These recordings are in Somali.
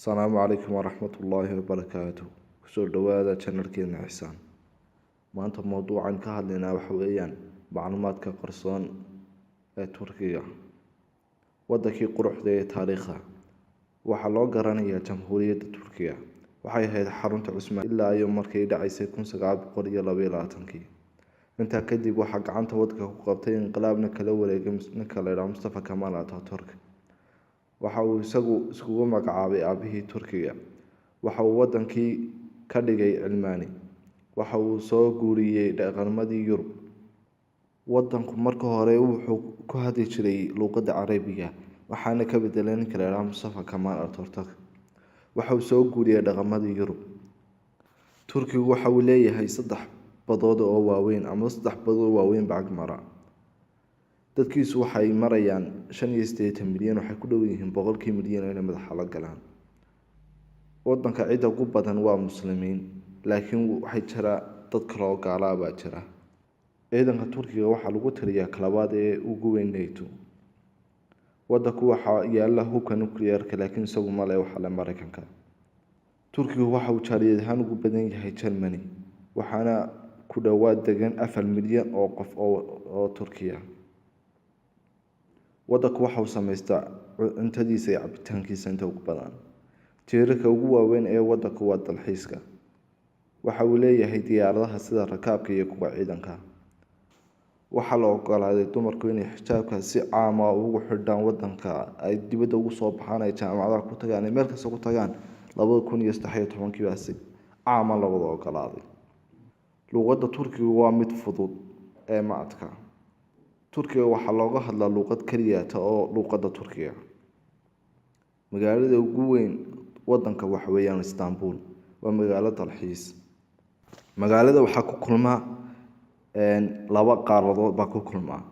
السلام عليكم ورحمة الله وبركاته. kusoo dhawaada channelkeena Xisaan. Maanta mowduucan ka hadlaynaa waxa weeyaan macluumaadka qarsoon ee Turkiga. Wadankii quruxda ee taariikhda waxaa loo garanayaa Jamhuuriyadda Turkiga. Waxay ahayd xarunta Cusmaan ilaa iyo markay dhacaysay 1922. Intaa kadib waxaa gacanta waddanka ku qabtay inqilaabna kala wareegay ninka la yiraahdo Mustafa Kemal Atatürk. waxa uu isagu iskugu magacaabay aabihii Turkiga. waxa uu wadankii ka dhigay cilmaani. waxa uu soo guuriyay dhaqamadii Yurub. wadanku marka hore wuxuu ku hadli jiray luqadda Carabiga waxaana ka bedelay ninka la yiraahdo Mustafa Kemal Atatürk. waxa uu soo guuriyay dhaqamadii Yurub. Turkigu waxa uu leeyahay 3 badood oo waaweyn ama 3 badood waaweyn Bagmara. dadkiisu waxay marayaan 85 milyan waxay ku dhow yihiin 100 milyan inay madaxa la galaan. wadanka cid ugu badan waa muslimiin laakiin waxay jira dad kale oo gaala ah jira. ciidanka Turkiga waxa lagu tiriyaa kalabaad ee ugu weyn NATO. wadanku waxa yaala hubka nuclear-ka laakiin isagu ma leh waxa la Mareykanka. Turkigu waxa uu jaaliyad ahaan ugu badan yahay Germany waxaana ku dhawaad degan 4 milyan oo qof oo Turkiya. wadanku waxa uu sameystaa cuntadiisa iyo cabitaankiisa inta ugu badan. tiirarka ugu waaweyn ee wadanku waa dalxiiska. waxa uu leeyahay diyaaradaha sida rakaabka iyo kuwa ciidanka. waxa la ogolaaday dumarku inay xijaabka si caam ah ugu xidhaan wadanka ay dibadda ugu soo baxaan ay jaamacadaha ku tagaan meel kasta ku tagaan 2013 baasi caam la wada ogolaaday. luqadda Turkiga waa mid fudud ee macadka. Turkiga waxa looga hadlaa luqad kaliya oo luqadda Turkiga. magaalada ugu weyn wadanka waxa weeyaan Istanbul. waa magaalo dalxiis. magaalada waxa ku kulma 2 qaaradood baa ku kulma.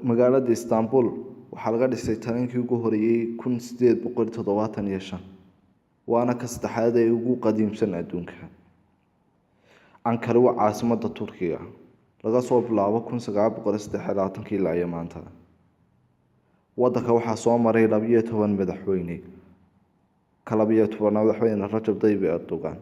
magaalada Istanbul waxa laga dhisay tariinkii ugu horeeyay 1875 waana ka saddexaad ee ugu qadiimsan adduunka. Ankara waa caasimadda Turkiga. laga soo bilaabo 1923 ilaa iyo maanta. wadanka waxaa soo maray 12 madaxweyne. 12 madaxweyne Rajab Tayyip Erdogan.